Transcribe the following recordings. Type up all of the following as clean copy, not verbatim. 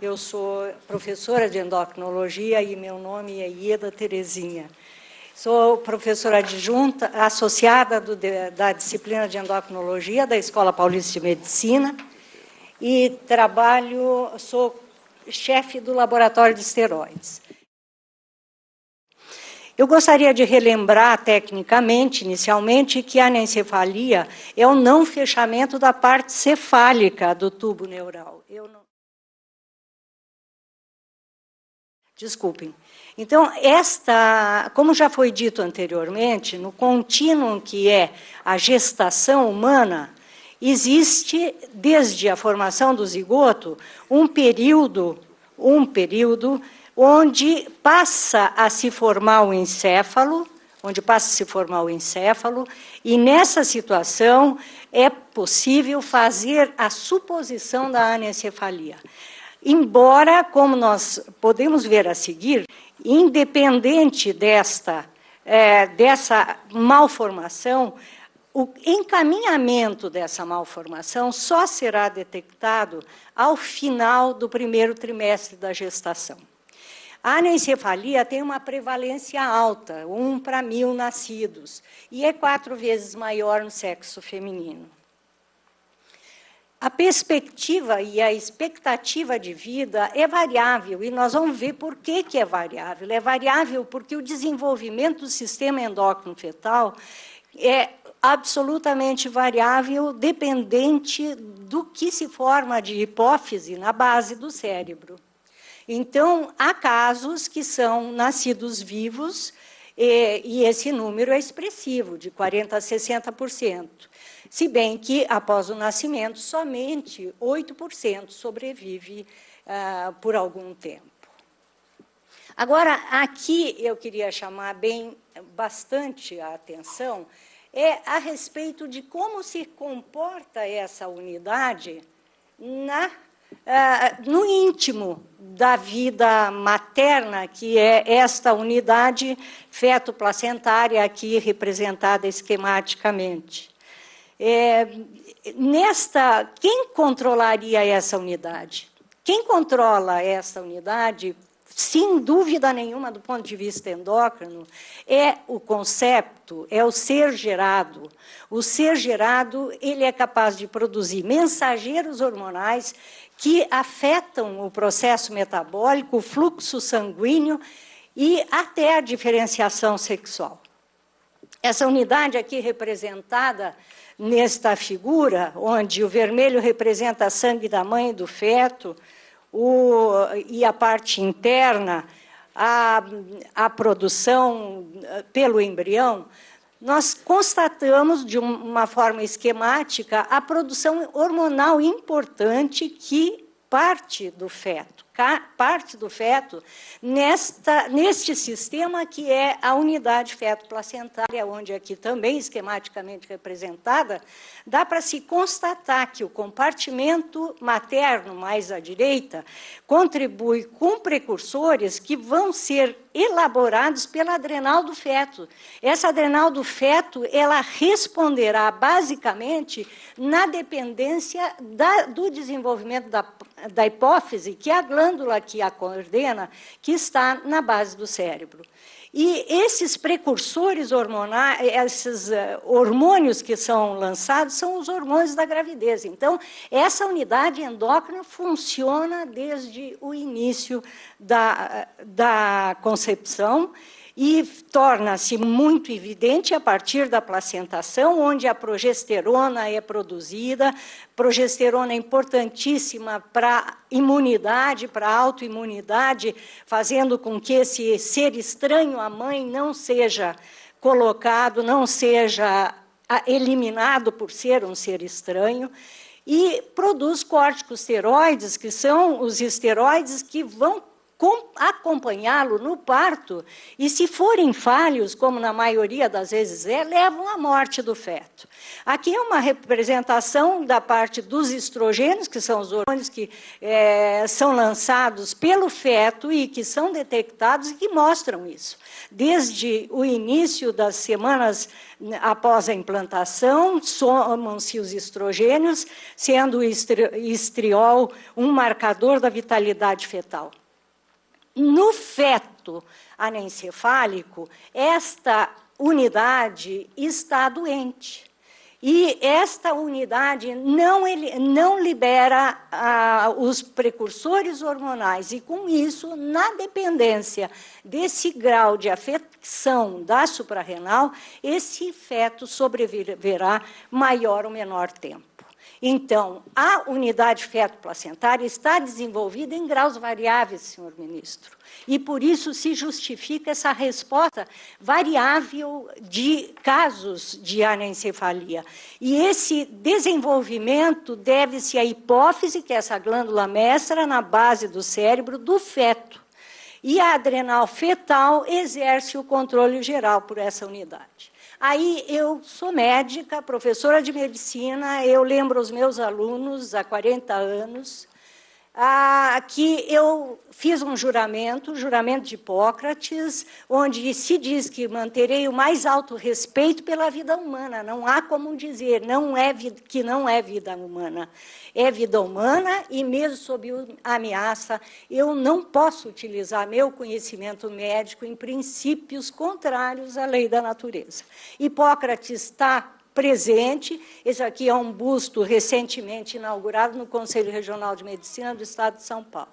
Eu sou professora de endocrinologia e meu nome é Ieda Terezinha. Sou professora adjunta, associada da disciplina de endocrinologia da Escola Paulista de Medicina e sou chefe do laboratório de esteroides. Eu gostaria de relembrar tecnicamente, inicialmente, que a anencefalia é o não fechamento da parte cefálica do tubo neural. Desculpem. Então, como já foi dito anteriormente, no contínuo que é a gestação humana, existe, desde a formação do zigoto, um período onde passa a se formar o encéfalo, e nessa situação é possível fazer a suposição da anencefalia. Embora, como nós podemos ver a seguir, independente dessa malformação, o encaminhamento dessa malformação só será detectado ao final do primeiro trimestre da gestação. A anencefalia tem uma prevalência alta, 1 para 1.000 nascidos, e é 4 vezes maior no sexo feminino. A perspectiva e a expectativa de vida é variável, e nós vamos ver por que é variável. É variável porque o desenvolvimento do sistema endócrino fetal é absolutamente variável, dependente do que se forma de hipófise na base do cérebro. Então, há casos que são nascidos vivos, e esse número é expressivo, de 40% a 60%. Se bem que, após o nascimento, somente 8% sobrevive por algum tempo. Agora, aqui eu queria chamar bastante a atenção a respeito de como se comporta essa unidade no íntimo da vida materna, que é esta unidade feto-placentária aqui representada esquematicamente. Quem controlaria essa unidade? Quem controla essa unidade, sem dúvida nenhuma, do ponto de vista endócrino, é o concepto, é o ser gerado. O ser gerado, ele é capaz de produzir mensageiros hormonais que afetam o processo metabólico, o fluxo sanguíneo e até a diferenciação sexual. Essa unidade aqui representada nesta figura, onde o vermelho representa sangue da mãe e do feto, e a parte interna, a produção pelo embrião, nós constatamos, de uma forma esquemática, a produção hormonal importante que parte do feto neste sistema que é a unidade feto-placentária, onde aqui também esquematicamente representada, dá para se constatar que o compartimento materno, mais à direita, contribui com precursores que vão ser elaborados pela adrenal do feto. Essa adrenal do feto, ela responderá basicamente na dependência do desenvolvimento da hipófise, que é a glândula que a coordena, que está na base do cérebro. E esses precursores hormonais, esses hormônios que são lançados, são os hormônios da gravidez. Então, essa unidade endócrina funciona desde o início da concepção e torna-se muito evidente a partir da placentação, onde a progesterona é produzida. Progesterona é importantíssima para a imunidade, para a autoimunidade, fazendo com que esse ser estranho à mãe não seja colocado, não seja eliminado por ser um ser estranho, e produz corticosteroides, que são os esteroides que vão acompanhá-lo no parto e, se forem falhos, como na maioria das vezes levam à morte do feto. Aqui é uma representação da parte dos estrogênios, que são os hormônios que são lançados pelo feto e que são detectados e que mostram isso. Desde o início das semanas após a implantação, somam-se os estrogênios, sendo o estriol um marcador da vitalidade fetal. No feto anencefálico, esta unidade está doente. E esta unidade não libera os precursores hormonais. E, com isso, na dependência desse grau de afecção da suprarrenal, esse feto sobreviverá maior ou menor tempo. Então, a unidade feto-placentária está desenvolvida em graus variáveis, senhor ministro. E, por isso, se justifica essa resposta variável de casos de anencefalia. E esse desenvolvimento deve-se à hipófise, que é essa glândula mestra na base do cérebro do feto. E a adrenal fetal exerce o controle geral por essa unidade. Aí eu sou médica, professora de medicina, eu lembro aos meus alunos, há 40 anos, que eu fiz um juramento, o juramento de Hipócrates, onde se diz que manterei o mais alto respeito pela vida humana. Não há como dizer que não é vida humana. É vida humana e, mesmo sob ameaça, eu não posso utilizar meu conhecimento médico em princípios contrários à lei da natureza. Hipócrates está presente. Esse aqui é um busto recentemente inaugurado no Conselho Regional de Medicina do Estado de São Paulo.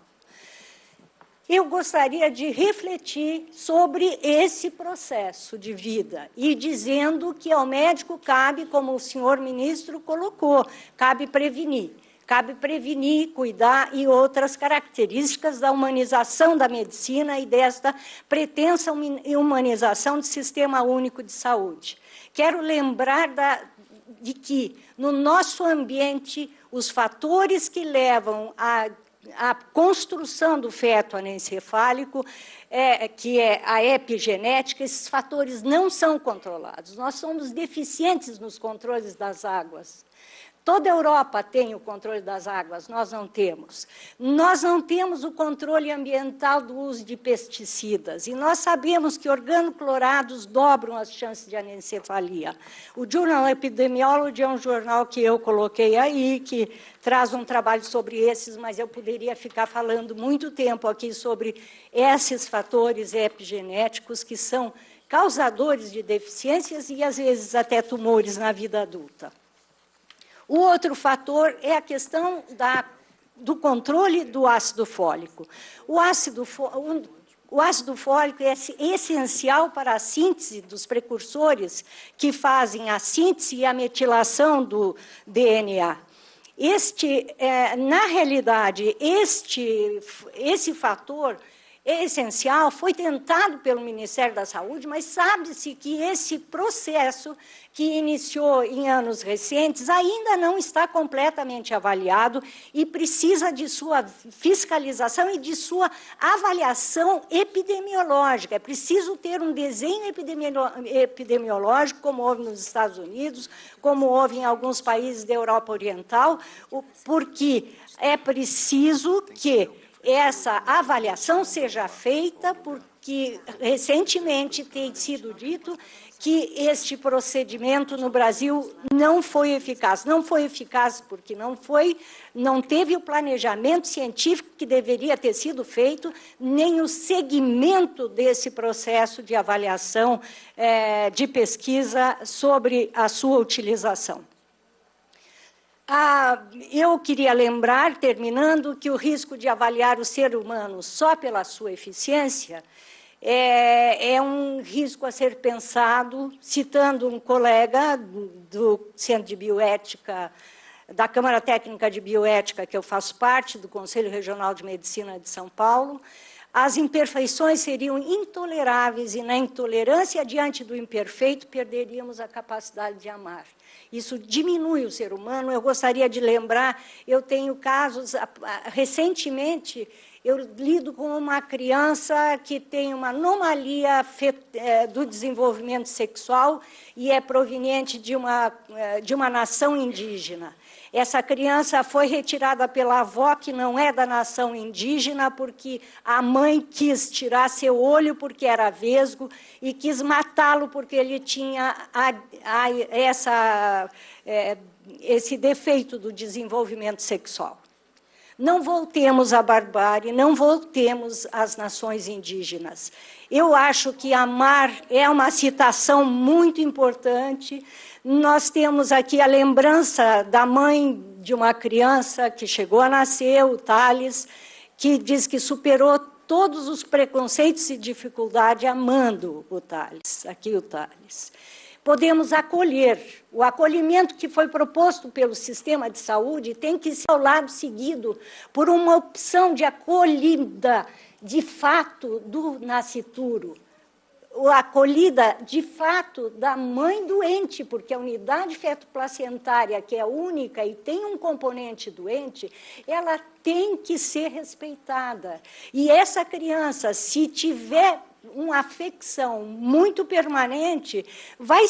Eu gostaria de refletir sobre esse processo de vida e dizendo que ao médico cabe, como o senhor ministro colocou, cabe prevenir. Cabe prevenir, cuidar e outras características da humanização da medicina e desta pretensa humanização do Sistema Único de Saúde. Quero lembrar de que, no nosso ambiente, os fatores que levam à construção do feto anencefálico, que é a epigenética, esses fatores não são controlados. Nós somos deficientes nos controles das águas. Toda a Europa tem o controle das águas, nós não temos. Nós não temos o controle ambiental do uso de pesticidas. E nós sabemos que organoclorados dobram as chances de anencefalia. O Journal Epidemiology é um jornal que eu coloquei aí, que traz um trabalho sobre esses, mas eu poderia ficar falando muito tempo aqui sobre esses fatores epigenéticos que são causadores de deficiências e, às vezes, até tumores na vida adulta. O outro fator é a questão do controle do ácido fólico. O ácido fólico é essencial para a síntese dos precursores que fazem a síntese e a metilação do DNA. Na realidade, esse fator essencial foi tentado pelo Ministério da Saúde, mas sabe-se que esse processo que iniciou em anos recentes ainda não está completamente avaliado e precisa de sua fiscalização e de sua avaliação epidemiológica. É preciso ter um desenho epidemiológico, como houve nos Estados Unidos, como houve em alguns países da Europa Oriental, porque é preciso que essa avaliação seja feita, porque recentemente tem sido dito que este procedimento no Brasil não foi eficaz. Não foi eficaz porque não teve o planejamento científico que deveria ter sido feito, nem o segmento desse processo de avaliação de pesquisa sobre a sua utilização. Eu queria lembrar, terminando, que o risco de avaliar o ser humano só pela sua eficiência é um risco a ser pensado, citando um colega do Centro de Bioética, da Câmara Técnica de Bioética, que eu faço parte, do Conselho Regional de Medicina de São Paulo. As imperfeições seriam intoleráveis e, na intolerância diante do imperfeito, perderíamos a capacidade de amar. Isso diminui o ser humano. Eu gostaria de lembrar, eu tenho casos, recentemente, eu lido com uma criança que tem uma anomalia do desenvolvimento sexual e é proveniente de uma nação indígena. Essa criança foi retirada pela avó, que não é da nação indígena, porque a mãe quis tirar seu olho porque era vesgo e quis matá-lo porque ele tinha esse defeito do desenvolvimento sexual. Não voltemos à barbárie, não voltemos às nações indígenas. Eu acho que amar é uma citação muito importante. Nós temos aqui a lembrança da mãe de uma criança que chegou a nascer, o Thales, que diz que superou todos os preconceitos e dificuldades amando o Thales, aqui o Thales. Podemos acolher. O acolhimento que foi proposto pelo sistema de saúde tem que ser ao lado seguido por uma opção de acolhida, de fato, do nascituro. A acolhida, de fato, da mãe doente, porque a unidade feto-placentária, que é única e tem um componente doente, ela tem que ser respeitada. E essa criança, se tiver uma afecção muito permanente, vai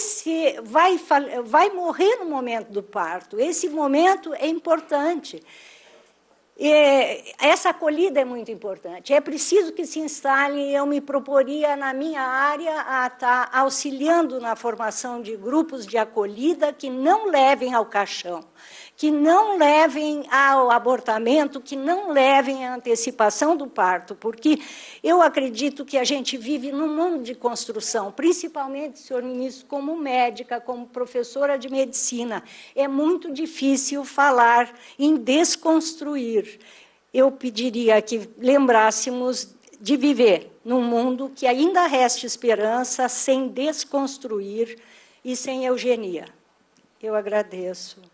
morrer no momento do parto. Esse momento é importante. Essa acolhida é muito importante. É preciso que se instale, eu me proporia, na minha área, a estar auxiliando na formação de grupos de acolhida que não levem ao caixão, que não levem ao abortamento, que não levem à antecipação do parto, porque eu acredito que a gente vive num mundo de construção, principalmente, senhor ministro, como médica, como professora de medicina. É muito difícil falar em desconstruir. Eu pediria que lembrássemos de viver num mundo que ainda reste esperança, sem desconstruir e sem eugenia. Eu agradeço.